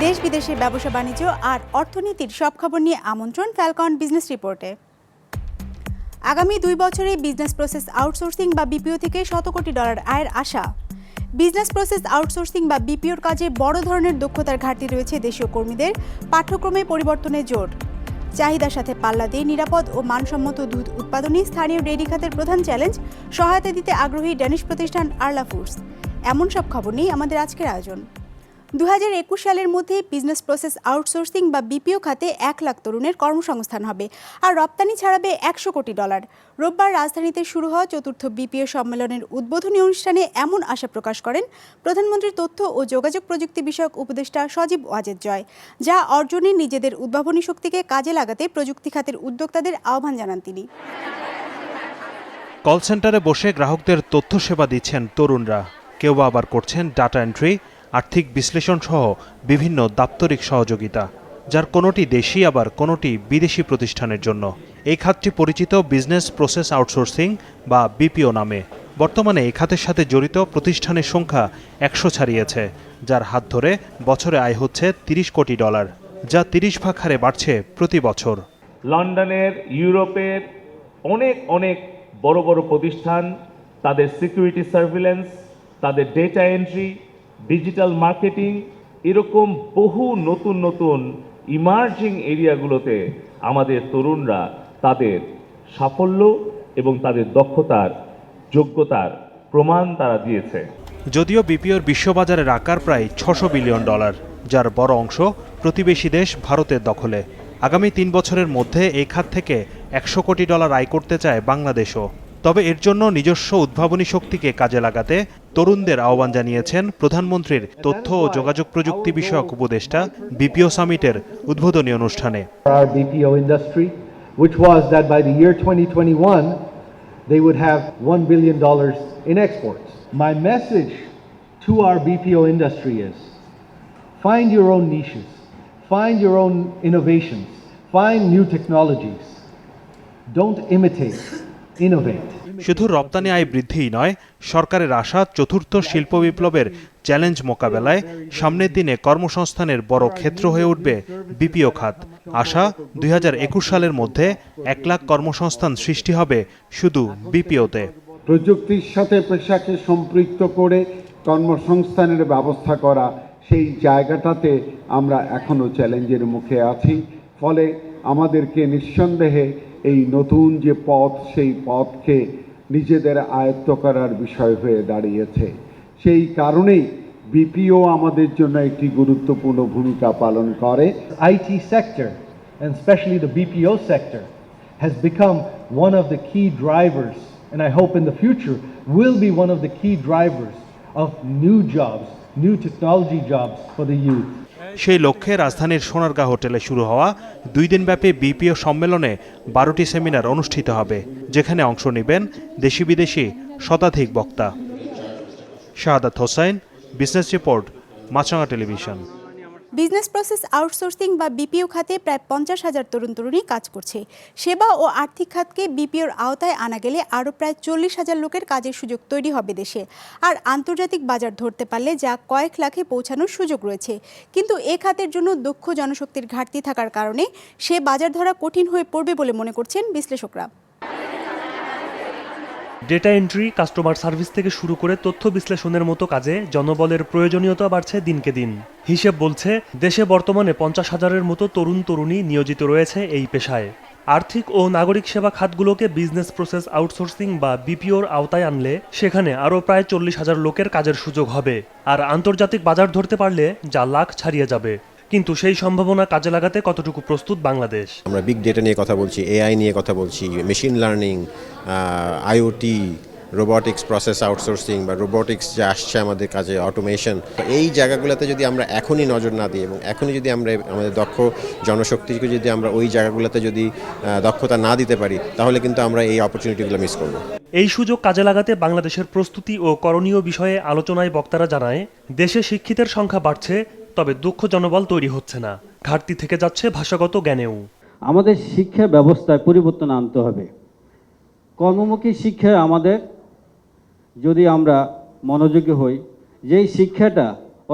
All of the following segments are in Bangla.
দেশ বিদেশের ব্যবসা বাণিজ্য আর অর্থনীতির সব খবর নিয়ে আমন্ত্রণ ফ্যালকন বিজনেস রিপোর্টে। আগামী 2 বছরে বিজনেস প্রসেস আউটসোর্সিং বা বিপিও থেকে $100 কোটি আয়ের আশা। বিজনেস প্রসেস আউটসোর্সিং বা বিপিওর কাজে বড় ধরনের দক্ষতার ঘাটতি রয়েছে দেশীয় কর্মীদের, পাঠ্যক্রমে পরিবর্তনে জোর। চাহিদার সাথে পাল্লা দিয়ে নিরাপদ ও মানসম্মত দুধ উৎপাদনে স্থানীয় ডেইরি খাতের প্রধান চ্যালেঞ্জ, সহায়তা দিতে আগ্রহী ড্যানিশ প্রতিষ্ঠান আরলা ফুডস। এমন সব খবর নিয়ে আমাদের আজকের আয়োজন। 2021 সালের মধ্যে বিজনেস প্রসেস আউটসোর্সিং বা বিপিও খাতে 1 লাখ তরুণের কর্মসংস্থান হবে আর রপ্তানি ছাড়াবে $100 কোটি। রোববার রাজধানীতে শুরু হওয়া চতুর্থ বিপিও সম্মেলনের উদ্বোধনী অনুষ্ঠানে এমন আশা প্রকাশ করেন প্রধানমন্ত্রীর তথ্য ও যোগাযোগ প্রযুক্তি বিষয়ক উপদেষ্টা সজীব ওয়াজেদ জয়, যা অর্জনে নিজেদের উদ্ভাবনী শক্তিকে কাজে লাগাতে প্রযুক্তি খাতের উদ্যোক্তাদের আহ্বান জানান তিনি। কল সেন্টারে বসে গ্রাহকদের তথ্য সেবা দিচ্ছেন তরুণরা, কেউ আবার করছেন ডাটা এন্ট্রি, আর্থিক বিশ্লেষণ সহ বিভিন্ন দাপ্তরিক সহযোগিতা, যার কোনোটি দেশি আবার কোনোটি বিদেশি প্রতিষ্ঠানের জন্য। এই খাতটি পরিচিত বিজনেস প্রসেস আউটসোর্সিং বা বিপিও নামে। বর্তমানে এই খাতের সাথে জড়িত প্রতিষ্ঠানের সংখ্যা 100 ছাড়িয়েছে, যার হাত ধরে বছরে আয় হচ্ছে $30 কোটি, যা 30 ভাগ হারে বাড়ছে প্রতি বছর। লন্ডনের, ইউরোপের অনেক বড় বড় প্রতিষ্ঠান তাদের সিকিউরিটি সার্ভিলেন্স, তাদের ডেটা এন্ট্রি, ডিজিটাল মার্কেটিং, এরকম বহু নতুন ইমার্জিং এরিয়াগুলোতে আমাদের তরুণরা তাদের সাফল্য এবং তাদের দক্ষতার, যোগ্যতার প্রমাণ তারা দিয়েছে। যদিও বিপিওর বিশ্ববাজারের আকার প্রায় $600 বিলিয়ন, যার বড় অংশ প্রতিবেশী দেশ ভারতের দখলে। আগামী 3 বছরের মধ্যে এই খাত থেকে $100 কোটি আয় করতে চায় বাংলাদেশও। তবে এর জন্য নিজস্ব উদ্ভাবনী শক্তিকে কাজে লাগাতে তরুণদের আহ্বান জানিয়েছেন প্রধানমন্ত্রীর তথ্য ও যোগাযোগ প্রযুক্তি বিষয়ক উপদেষ্টা বিপিও সামিটের উদ্বোধনী অনুষ্ঠানে। Our BPO industry, which was that by the year 2021 they would have $1 billion in exports. My message to our BPO industry is find your own niches, find your own innovations, find new technologies. Don't imitate, innovate. শুধু রপ্তানি আয় বৃদ্ধিই নয়, সরকারের আশা চতুর্থ শিল্প বিপ্লবের চ্যালেঞ্জ মোকাবেলায় সামনের দিনে কর্মসংস্থানের বড় ক্ষেত্র হয়ে উঠবে বিপিও খাত। আশা 2021 সালের মধ্যে 1 লাখ কর্মসংস্থান সৃষ্টি হবে শুধু বিপিওতে। প্রযুক্তির সাথে পেশাকে সম্পৃক্ত করে কর্মসংস্থানের ব্যবস্থা করা, সেই জায়গাটাতে আমরা এখনো চ্যালেঞ্জের মুখে আছি। ফলে আমাদেরকে নিঃসন্দেহে এই নতুন যে পথ, সেই পথকে নিজেদের আয়ত্ত করার বিষয় হয়ে দাঁড়িয়েছে। সেই কারণেই বিপিও আমাদের জন্য একটি গুরুত্বপূর্ণ ভূমিকা পালন করে। IT sector, and especially the BPO sector, has become one of the key drivers, and I hope in the future will be one of the key drivers of new jobs, new technology jobs for the youth. সেই লক্ষ্যে রাজধানীর সোনারগাঁ হোটেলে শুরু হওয়া 2 দিনব্যাপী বিপিও সম্মেলনে 12টি সেমিনার অনুষ্ঠিত হবে, যেখানে অংশ নেবেন দেশি বিদেশি শতাধিক বক্তা। শাহাদাত হোসাইন, বিজনেস রিপোর্ট, মাছরাঙা টেলিভিশন। বিজনেস প্রসেস আউটসোর্সিং বা বিপিও খাতে প্রায় 50,000 তরুণ-তরুণী কাজ করছে। সেবা ও আর্থিক খাতকে বিপিওর আওতায় আনা গেলে আরও প্রায় 40,000 লোকের কাজের সুযোগ তৈরি হবে দেশে। আর আন্তর্জাতিক বাজার ধরতে পারলে যা কয়েক লাখে পৌঁছানোর সুযোগ রয়েছে। কিন্তু এ খাতের জন্য দক্ষ জনশক্তির ঘাটতি থাকার কারণে সে বাজার ধরা কঠিন হয়ে পড়বে বলে মনে করছেন বিশ্লেষকরা। ডেটা এন্ট্রি, কাস্টমার সার্ভিস থেকে শুরু করে তথ্য বিশ্লেষণের মতো কাজে জনবলের প্রয়োজনীয়তা বাড়ছে দিনকে দিন। হিসেব বলছে দেশে বর্তমানে 50,000-এর মতো তরুণ তরুণী নিয়োজিত রয়েছে এই পেশায়। আর্থিক ও নাগরিক সেবা খাতগুলোকে বিজনেস প্রসেস আউটসোর্সিং বা বিপিওর আওতায় আনলে সেখানে আরও প্রায় 40,000 লোকের কাজের সুযোগ হবে। আর আন্তর্জাতিক বাজার ধরতে পারলে যা লাখ ছাড়িয়ে যাবে। কিন্তু সেই সম্ভাবনা কাজে লাগাতে কতটুকু প্রস্তুত বাংলাদেশ? আমরা বিগ ডেটা নিয়ে কথা বলছি, এআই নিয়ে কথা বলছি, machine learning, IoT, robotics process outsourcing বা রোবোটিক্স যে আসছে আমাদের কাজে, অটোমেশন। এই জায়গাগুলোতে যদি আমরা এখনই নজর না দিই এবং এখনই যদি আমরা আমাদের দক্ষ জনশক্তিকে যদি আমরা ওই জায়গাগুলোতে যদি দক্ষতা না দিতে পারি, তাহলে কিন্তু আমরা এই অপরচুনিটিগুলো মিস করব। এই সুযোগ কাজে লাগাতে বাংলাদেশের প্রস্তুতি ও করণীয় বিষয়ে আলোচনায় বক্তারা জানায়, দেশে শিক্ষিতের সংখ্যা বাড়ছে, তবে দক্ষ জনবল তৈরি হচ্ছে না। ঘাটতি থেকে যাচ্ছে ভাষাগত জ্ঞানেও। আমাদের শিক্ষা ব্যবস্থায় পরিবর্তন আনতে হবে। কর্মমুখী শিক্ষায় আমাদের যদি আমরা মনোযোগী হই, যেই শিক্ষাটা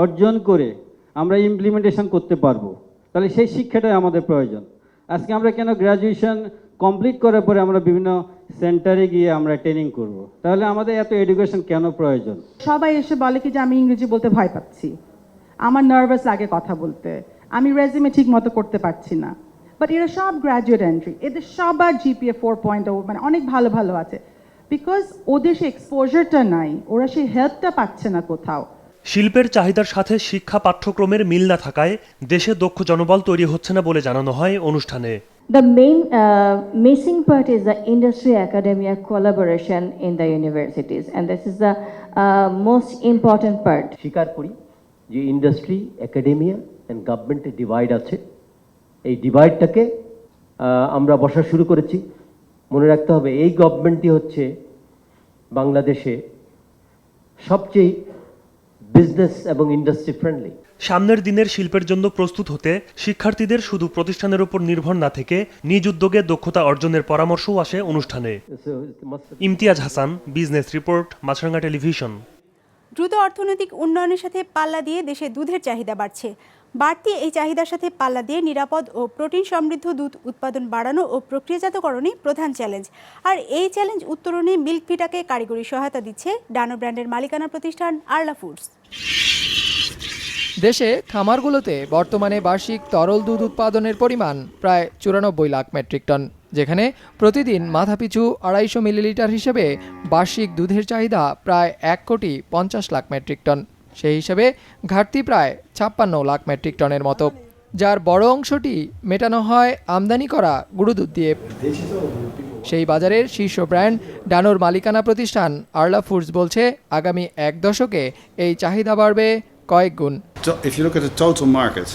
অর্জন করে আমরা ইমপ্লিমেন্টেশন করতে পারবো। তাহলে সেই শিক্ষাটাই আমাদের প্রয়োজন। আজকে আমরা কেন গ্র্যাজুয়েশন কমপ্লিট করার পরে আমরা বিভিন্ন সেন্টারে গিয়ে আমরা ট্রেনিং করব, তাহলে আমাদের এত এডুকেশন কেন প্রয়োজন? সবাই এসে বলে কি যে আমি ইংরেজি বলতে ভয় পাচ্ছি, আমার নার্ভাস লাগে কথা বলতে, আমি রেজিউমে ঠিক মতো করতে পারছি না। বাট এরা সব গ্র্যাজুয়েট এন্ট্রি, এদের সবার জিপিএ 4.0, মানে অনেক ভালো ভালো আছে, বিকজ ওদের সেই এক্সপোজারটা নাই, ওরা সেই হেল্পটা পাচ্ছে না কোথাও। শিল্পের চাহিদার সাথে শিক্ষা পাঠ্যক্রমের মিল না থাকায় দেশে দক্ষ জনবল তৈরি হচ্ছে না বলে জানানো হয় অনুষ্ঠানে। The main missing part is the industry-academia collaboration in the universities, and this is the most important part. স্বীকার করি যে ইন্ডাস্ট্রি, একাডেমিয়া অ্যান্ড গভর্নমেন্টের ডিভাইড আছে। এই ডিভাইডটাকে আমরা বসা শুরু করেছি। মনে রাখতে হবে এই গভর্নমেন্টই হচ্ছে বাংলাদেশে সবচেয়ে বিজনেস এবং ইন্ডাস্ট্রি ফ্রেন্ডলি। সামনের দিনের শিল্পের জন্য প্রস্তুত হতে শিক্ষার্থীদের শুধু প্রতিষ্ঠানের উপর নির্ভর না থেকে নিজ উদ্যোগে দক্ষতা অর্জনের পরামর্শও আসে অনুষ্ঠানে। ইমতিয়াজ হাসান, বিজনেস রিপোর্ট, মাছরাঙ্গা টেলিভিশন। দ্রুত অর্থনৈতিক উন্নয়নের সাথে পাল্লা দিয়ে দেশে দুধের চাহিদা বাড়ছে। বাড়তি এই চাহিদার সাথে পাল্লা দিয়ে নিরাপদ ও প্রোটিন সমৃদ্ধ দুধ উৎপাদন বাড়ানো ও প্রক্রিয়াজাতকরণই প্রধান চ্যালেঞ্জ। আর এই চ্যালেঞ্জ উত্তরণে মিল্কভিটাকে কারিগরি সহায়তা দিচ্ছে ডানো ব্র্যান্ডের মালিকানা প্রতিষ্ঠান আরলা ফুডস। দেশে খামারগুলোতে বর্তমানে বার্ষিক তরল দুধ উৎপাদনের পরিমাণ প্রায় 94 লাখ মেট্রিক টন, যেখানে প্রতিদিন মাথাপিছু 250 মিলিলিটার হিসেবে বার্ষিক দুধের চাহিদা প্রায় 1,50 লাখ মেট্রিক টন। সেই হিসেবে ঘাটতি প্রায় 56 লাখ মেট্রিক টনের মতো, যার বড় অংশটি মেটানো হয় আমদানি করা গুঁড়ো দুধ দিয়ে। সেই বাজারের শীর্ষ ব্র্যান্ড ডানোর মালিকানা প্রতিষ্ঠান আরলা ফুডস বলছে, আগামী 1 দশকে এই চাহিদা বাড়বে কয়েক গুণ। If you look at the total market,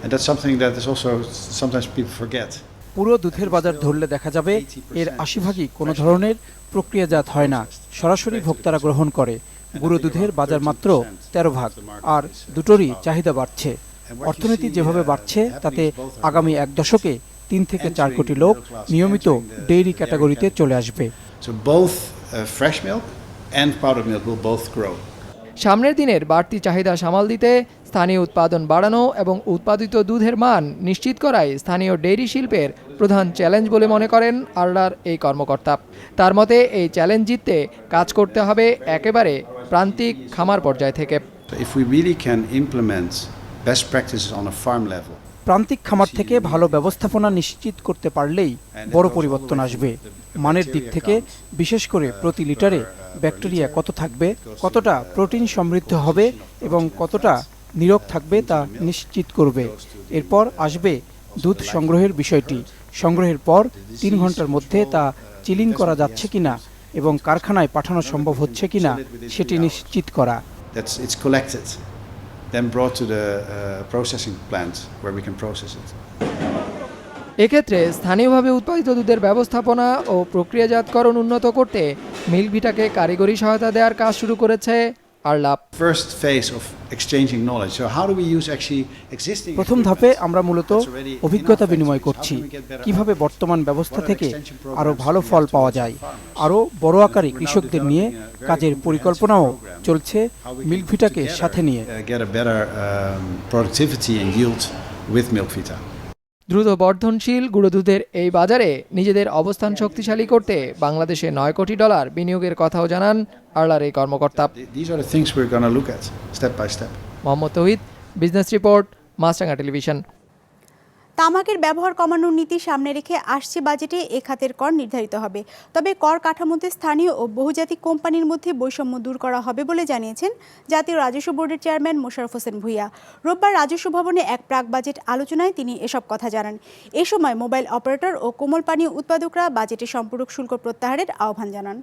and that's something that is also sometimes people forget. পুরো দুধের বাজার ধরলে দেখা যাবে এর 80 কোনো ধরনের প্রক্রিয়াজাত হয় না, সরাসরি ভোক্তারা গ্রহণ করে। গুঁড়ো দুধের বাজার মাত্র 13 ভাগ, আর দুটোরই চাহিদা বাড়ছে। অর্থনীতি যেভাবে বাড়ছে তাতে আগামী 1 দশকে 3 থেকে 4 কোটি লোক নিয়মিত ডেইরি ক্যাটাগরিতে চলে আসবে। So both fresh milk and powdered milk will both grow. সামনের দিনের বাড়তি চাহিদা সামাল দিতে স্থানীয় উৎপাদন বাড়ানো এবং উৎপাদিত দুধের মান নিশ্চিত করাই স্থানীয় ডেইরি শিল্পের প্রধান চ্যালেঞ্জ বলে মনে করেন আরলার এই কর্মকর্তা। তার মতে এই চ্যালেঞ্জ জিততে কাজ করতে হবে একেবারে প্রান্তিক খামার পর্যায় থেকে। If we really can implement best practices on a farm level, প্রান্তিক খামার থেকে ভালো ব্যবস্থাপনা নিশ্চিত করতে পারলেই বড় পরিবর্তন আসবে। মানের দিক থেকে বিশেষ করে প্রতি লিটারে ব্যাকটেরিয়া কত থাকবে, কতটা প্রোটিন সমৃদ্ধ হবে এবং কতটা নীরব থাকবে তা নিশ্চিত করবে। এরপর আসবে দুধ সংগ্রহের বিষয়টি। সংগ্রহের পর 3 ঘন্টার মধ্যে তা চিলিং করা যাচ্ছে কিনা এবং কারখানায় পাঠানো সম্ভব হচ্ছে কিনা সেটি নিশ্চিত করা। it's collected, then brought to the processing plant where we can process it. এক্ষেত্রে স্থানীয়ভাবে উৎপাদিত দুধের ব্যবস্থাপনা ও প্রক্রিয়াজাতকরণ উন্নত করতে মিল্কভিটাকে কারিগরি সহায়তা দেওয়ার কাজ শুরু করেছে আরলা। প্রথম ধাপে আমরা মূলত অভিজ্ঞতা বিনিময় করছি, কিভাবে বর্তমান ব্যবস্থা থেকে আরও ভালো ফল পাওয়া যায়। আরও বড় আকারে কৃষকদের নিয়ে কাজের পরিকল্পনাও চলছে মিল্কভিটাকে সাথে নিয়ে। দ্রুত বর্ধনশীল গুঁড়ো দুধের এই বাজারে নিজেদের অবস্থান শক্তিশালী করতে বাংলাদেশে $9 কোটি বিনিয়োগের কথাও জানান আরলার এই কর্মকর্তা। মোহাম্মদ তৌহিদ, বিজনেস রিপোর্ট, মাছরাঙ্গা টেলিভিশন। তামাকের ব্যবহার কমানোর নীতি সামনে রেখে আসছে বাজেটে এ খাতের কর নির্ধারিত হবে। তবে কর কাঠামোতে স্থানীয় ও বহুজাতিক কোম্পানির মধ্যে বৈষম্য দূর করা হবে বলে জানিয়েছেন জাতীয় রাজস্ব বোর্ডের চেয়ারম্যান মোশাররফ হোসেন ভূঁইয়া। রোববার রাজস্ব ভবনে এক প্রাক বাজেট আলোচনায় তিনি এসব কথা জানান। এ সময় মোবাইল অপারেটর ও কোমল পানীয় উৎপাদকরা বাজেটে সম্পূরক শুল্ক প্রত্যাহারের আহ্বান জানান।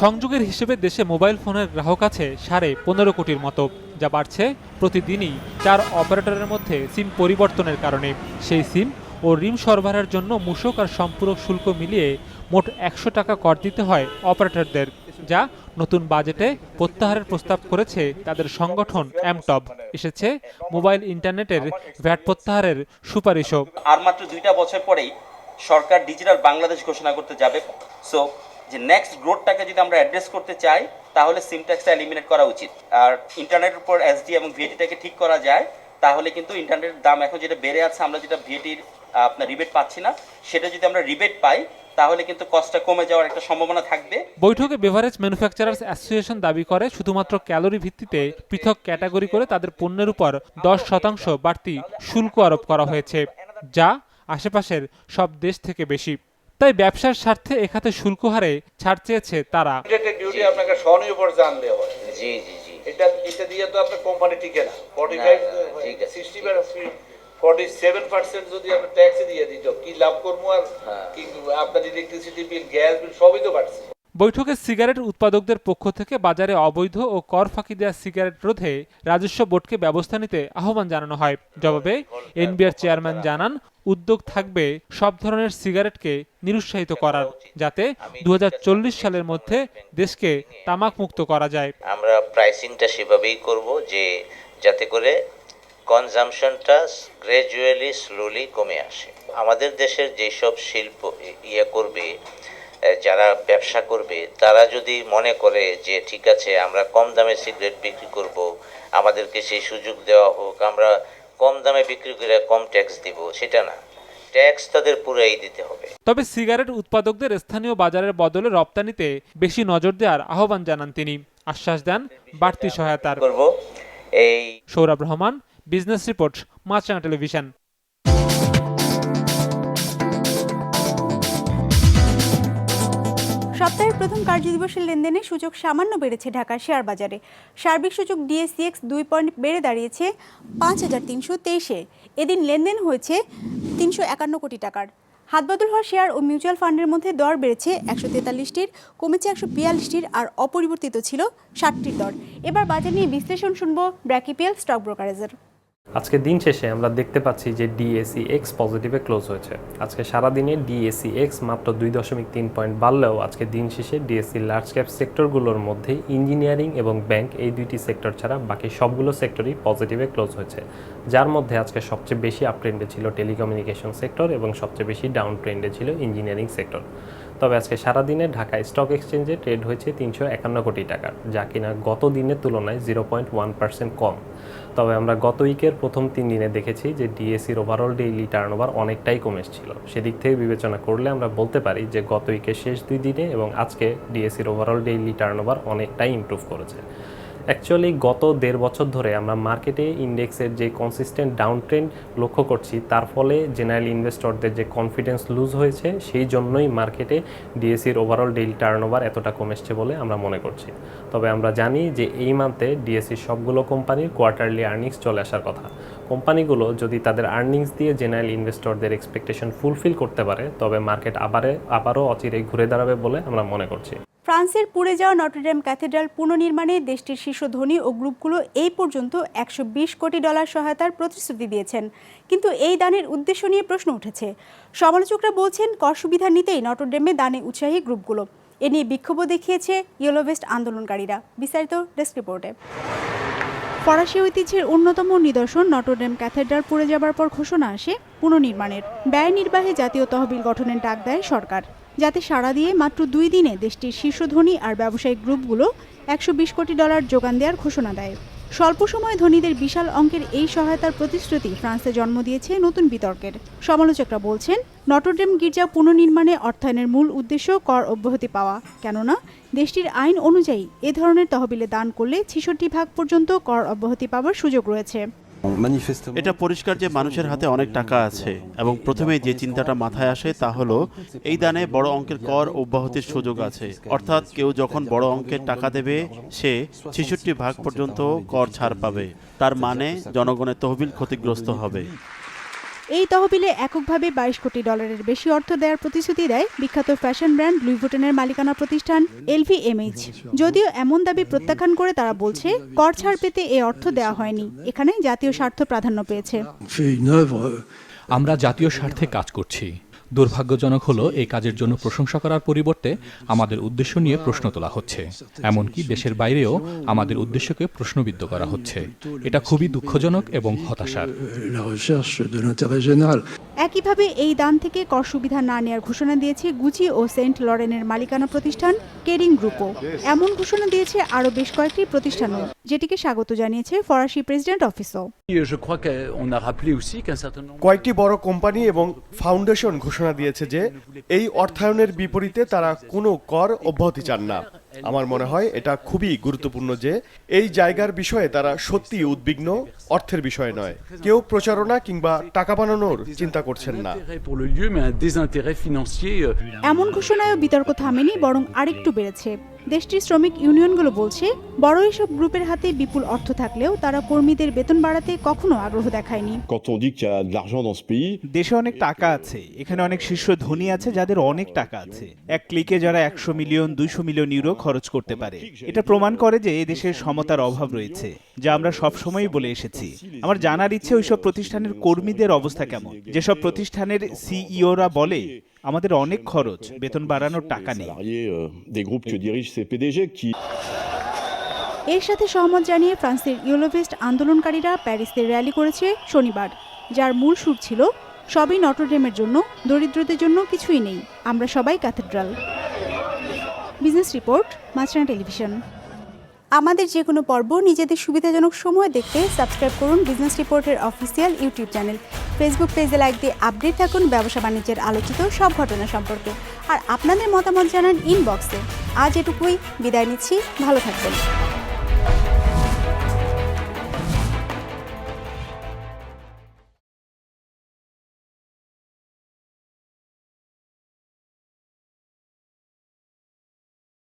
সংযোগের হিসেবে দেশে মোবাইল ফোনের গ্রাহক আছে 15.5 কোটির মতো, যা বাড়ছে প্রতিদিনই 4 অপারেটরের মধ্যে সিম পরিবর্তনের কারণে। সেই সিম ও রিম সরবরাহের জন্য মূসক আর সম্পূরক শুল্ক মিলিয়ে মোট 100 টাকা কর দিতে হয় অপারেটরদের, যা নতুন বাজেটে প্রত্যাহারের প্রস্তাব করেছে তাদের সংগঠন এমটব। এসেছে মোবাইল ইন্টারনেটের ভ্যাট প্রত্যাহারের সুপারিশও। আর মাত্র 2টা বছর পরেই সরকার ডিজিটাল বাংলাদেশ ঘোষণা করতে যাবে। সো যে নেক্সট গ্রোথটাকে যদি আমরা অ্যাড্রেস করতে চাই তাহলে সিম ট্যাক্সটা এলিমিনেট করা উচিত। আর ইন্টারনেটের উপর এসডি এবং ভিএটিটাকে ঠিক করা যায় তাহলে কিন্তু ইন্টারনেটের দাম এখন যেটা বেড়ে আছে, আমরা যেটা ভিএটির আপনার রিবেট পাচ্ছি না, সেটা যদি আমরা রিবেট পাই তাহলে কিন্তু কস্টটা কমে যাওয়ার একটা সম্ভাবনা থাকবে। বৈঠকে বেভারেজ ম্যানুফ্যাকচারার্স অ্যাসোসিয়েশন দাবি করে শুধুমাত্র ক্যালোরি ভিত্তিতে পৃথক ক্যাটাগরি করে তাদের পণ্যের উপর 10% বাড়তি শুল্ক আরোপ করা হয়েছে, যা আশেপাশের সব দেশ থেকে বেশি। তাই ব্যবসার স্বার্থে এখাতে শুল্ক হারে ছাড় চেয়েছে তারা। ডিউটি আপনাকে স্বনির্ভর জানলে হয়। জি জি জি, এটা দিয়ে তো আপনার কোম্পানি টিকে না। 45 60 47% যদি আপনি ট্যাক্স দিয়ে দিত কি লাভ করবো? আর কি আপনার ইলেকট্রিসিটি বিল, গ্যাস বিল সবই তো বাড়ছে। বৈঠকে সিগারেট উৎপাদকদের পক্ষ থেকে বাজারে অবৈধ ও কর ফাঁকি দেওয়া সিগারেট রোধে রাজস্ব বোর্ডকে ব্যবস্থা নিতে আহ্বান জানানো হয়। জবাবে এনবিআর চেয়ারম্যান জানান, উদ্যোগ থাকবে সব ধরনের সিগারেটকে নিরুৎসাহিত করার, যাতে 2040 সালের মধ্যে দেশকে তামাক মুক্ত করা যায়। আমরা প্রাইসিংটা সেভাবেই করব যে যাতে করে কনজাম্পশনটা গ্র্যাজুয়ালি স্লোলি কমে আসে। আমাদের দেশের যেসব শিল্প করবে, যারা ব্যবসা করবে, তারা যদি মনে করে যে ঠিক আছে আমরা কম দামে সিগারেট বিক্রি করব, আমাদেরকে সেই সুযোগ দেওয়া হোক, আমরা কম দামে বিক্রি করে কম ট্যাক্স দিব, সেটা না, ট্যাক্স তাদের পুরাই দিতে হবে। তবে সিগারেট উৎপাদকদের স্থানীয় বাজারের বদলে রপ্তানিতে বেশি নজর দেওয়ার আহ্বান জানান তিনি। আশ্বাস দেন বাড়তি সহায়তার। সৌরভ রহমান, বিজনেস রিপোর্ট, মাছরাঙা টেলিভিশন। সপ্তাহের প্রথম কার্যদিবসের লেনদেনে সূচক সামান্য বেড়েছে ঢাকার শেয়ার বাজারে। সার্বিক সূচক ডিএসইএক্স 2 পয়েন্ট বেড়ে দাঁড়িয়েছে 5323-এ। এদিন লেনদেন হয়েছে 351 কোটি টাকার। হাতবদল হওয়া শেয়ার ও মিউচুয়াল ফান্ডের মধ্যে দর বেড়েছে 143টির, কমেছে 142টির, আর অপরিবর্তিত ছিল 60টির দর। এবার বাজার নিয়ে বিশ্লেষণ শুনবো ব্র্যাকিপিএল স্টক ব্রোকারেজের। আজকে দিন শেষে আমরা দেখতে পাচ্ছি যে ডিএসইএক্স পজিটিভে ক্লোজ হয়েছে। আজকে সারাদিনে ডিএসইএক্স মাত্র 2.3 পয়েন্ট বাড়লেও আজকে দিন শেষে ডিএসসি লার্জ ক্যাপ সেক্টরগুলোর মধ্যে ইঞ্জিনিয়ারিং এবং ব্যাংক, এই দুইটি সেক্টর ছাড়া বাকি সবগুলো সেক্টরই পজিটিভে ক্লোজ হয়েছে, যার মধ্যে আজকে সবচেয়ে বেশি আপ ট্রেন্ডে ছিল টেলিকমিউনিকেশন সেক্টর এবং সবচেয়ে বেশি ডাউন ট্রেন্ডে ছিল ইঞ্জিনিয়ারিং সেক্টর। তবে আজকে সারাদিনে ঢাকা স্টক এক্সচেঞ্জে ট্রেড হয়েছে 351 কোটি টাকার, যা কিনা গত দিনের তুলনায় 0.1% কম। তবে আমরা গত উইকের প্রথম 3 দিনে দেখেছি যে ডিএসসির ওভারঅল ডেইলি টার্নওভার অনেকটাই কমে এসেছিল। সেদিক থেকে বিবেচনা করলে আমরা বলতে পারি যে গত উইকের শেষ 2 দিনে এবং আজকে ডিএসসির ওভারঅল ডেইলি টার্নওভার অনেকটাই ইমপ্রুভ করেছে। অ্যাকচুয়ালি গত 1.5 বছর ধরে আমরা মার্কেটে ইন্ডেক্সের যে কনসিস্টেন্ট ডাউন ট্রেন্ড লক্ষ্য করছি, তার ফলে জেনারেল ইনভেস্টরদের যে কনফিডেন্স লুজ হয়েছে, সেই জন্যই মার্কেটে ডিএসসির ওভারঅল ডেইলি টার্নওভার এতটা কমে এসছে বলে আমরা মনে করছি। তবে আমরা জানি যে এই মান্থে ডিএসসির সবগুলো কোম্পানির কোয়ার্টারলি আর্নিংস চলে আসার কথা। কোম্পানিগুলো যদি তাদের আর্নিংস দিয়ে জেনারেল ইনভেস্টরদের এক্সপেকটেশন ফুলফিল করতে পারে, তবে মার্কেট আবারও অচিরেই ঘুরে দাঁড়াবে বলে আমরা মনে করছি। ফ্রান্সের পুড়ে যাওয়া নটরডেম ক্যাথেড্রাল পুনর্নির্মাণে দেশটির শীর্ষ ধনী ও গ্রুপগুলো এই পর্যন্ত $120 কোটি সহায়তার প্রতিশ্রুতি দিয়েছেন, কিন্তু এই দানের উদ্দেশ্য নিয়ে প্রশ্ন উঠেছে। সমালোচকরা বলছেন কর সুবিধা নিতেই নটরডেমে দানে উৎসাহী গ্রুপগুলো। এ নিয়ে বিক্ষোভও দেখিয়েছে ইয়েলো ভেস্ট আন্দোলনকারীরা। বিস্তারিত ডেস্ক রিপোর্টে। ফরাসি ঐতিহ্যের অন্যতম নিদর্শন নটরডেম ক্যাথেড্রাল পুড়ে যাবার পর ঘোষণা আসে পুনর্নির্মাণের। ব্যয় নির্বাহে জাতীয় তহবিল গঠনের ডাক দেয় সরকার, যাতে সাড়া দিয়ে মাত্র 2 দিনে দেশটির শীর্ষ ধনী আর ব্যবসায়িক গ্রুপগুলো $120 কোটি যোগান দেওয়ার ঘোষণা দেয়। স্বল্প সময়ে ধনীদের বিশাল অঙ্কের এই সহায়তার প্রতিশ্রুতি ফ্রান্সে জন্ম দিয়েছে নতুন বিতর্কের। সমালোচকরা বলছেন নটরডেম গির্জা পুনর্নির্মাণে অর্থায়নের মূল উদ্দেশ্য কর অব্যাহতি পাওয়া, কেননা দেশটির আইন অনুযায়ী এ ধরনের তহবিলে দান করলে 66% পর্যন্ত কর অব্যাহতি পাওয়ার সুযোগ রয়েছে। এটা পরিষ্কার যে মানুষের হাতে অনেক টাকা আছে এবং প্রথমেই যে চিন্তাটা মাথায় আসে তা হলো এই দানে বড় অঙ্কের কর অব্যাহতির সুযোগ আছে। অর্থাৎ কেউ যখন বড় অঙ্কের টাকা দেবে সে 66% পর্যন্ত কর ছাড় পাবে। তার মানে জনগণের তহবিল ক্ষতিগ্রস্ত হবে। এই তহবিলে এককভাবে $22 কোটি বেশি অর্থ দেওয়ার প্রতিশ্রুতি দেয় বিখ্যাত ফ্যাশন ব্র্যান্ড লুই ভুটনের মালিকানা প্রতিষ্ঠান LVMH। যদিও এমন দাবি প্রত্যাখ্যান করে তারা বলছে কর ছাড় পেতে এই অর্থ দেওয়া হয়নি, এখানে জাতীয় স্বার্থ প্রাধান্য পেয়েছে। আমরা জাতীয় স্বার্থে কাজ করছি। দুর্ভাগ্যজনক হলো এই কাজের জন্য প্রশংসা করার পরিবর্তে আমাদের উদ্দেশ্য নিয়ে প্রশ্ন তোলা হচ্ছে, এমনকি দেশের বাইরেও আমাদের উদ্দেশ্যকে প্রশ্নবিদ্ধ করা হচ্ছে। এটা খুবই দুঃখজনক এবং হতাশার। একইভাবে এই দান থেকে কর সুবিধা না নেওয়ার ঘোষণা দিয়েছে গুচি ও সেন্ট লরেনের মালিকানা প্রতিষ্ঠান কেরিং গ্রুপও। এমন ঘোষণা দিয়েছে আরও বেশ কয়েকটি প্রতিষ্ঠানও, যেটিকে স্বাগত জানিয়েছে ফরাসি প্রেসিডেন্ট অফিসও। কয়েকটি বড় কোম্পানি এবং ফাউন্ডেশন ঘোষণা দিয়েছে যে এই অর্থায়নের বিপরীতে তারা কোনো কর অব্যাহতি চান না। আমার মনে হয় এটা খুবই গুরুত্বপূর্ণ যে এই জায়গার বিষয়ে তারা সত্যি উদ্বিগ্ন, অর্থের বিষয়ে নয়। কেউ প্রচারণা কিংবা টাকা বানানোর চিন্তা করছেন না। এমন ঘোষণায়ও বিতর্ক থামেনি, বরং আরেকটু বেড়েছে। দেশটির শ্রমিক ইউনিয়নগুলো বলছে, বড় এসব গ্রুপের হাতে বিপুল অর্থ থাকলেও তারা কর্মীদের বেতন বাড়াতে কখনো আগ্রহ দেখায়নি। দেশে অনেক টাকা আছে, এখানে অনেক শীর্ষ ধনী আছে যাদের অনেক টাকা আছে। এক ক্লিকে যারা 100 মিলিয়ন 200 মিলিয়ন ইউরো খরচ করতে পারে। এটা প্রমাণ করে যে এদেশের সমতার অভাব রয়েছে, যা আমরা সবসময়ই বলে এসেছি। আমার জানার ইচ্ছে ওইসব প্রতিষ্ঠানের কর্মীদের অবস্থা কেমন, যেসব প্রতিষ্ঠানের সিইওরা বলে আমাদের অনেক খরচ, বেতন বাড়ানোর টাকা নেই। এর সাথে সহমত জানিয়ে ফ্রান্সের ইউলোভেস্ট আন্দোলনকারীরা প্যারিসে র্যালি করেছে শনিবার, যার মূল সুর ছিল সবই নটরডেমের জন্য, দরিদ্রদের জন্য কিছুই নেই, আমরা সবাই ক্যাথেড্রাল। বিজনেস রিপোর্ট, মাছরাঙা টেলিভিশন। আমাদের যে কোনো পর্ব নিজেদের সুবিধাজনক সময় দেখতে সাবস্ক্রাইব করুন বিজনেস রিপোর্টের অফিসিয়াল ইউটিউব চ্যানেল। ফেসবুক পেজে লাইক দিয়ে আপডেট থাকুন ব্যবসা বাণিজ্যের আলোচিত সব ঘটনা সম্পর্কে। আর আপনাদের মতামত জানান ইনবক্সে। আজ এটুকুই, বিদায় নিচ্ছি, ভালো থাকবেন।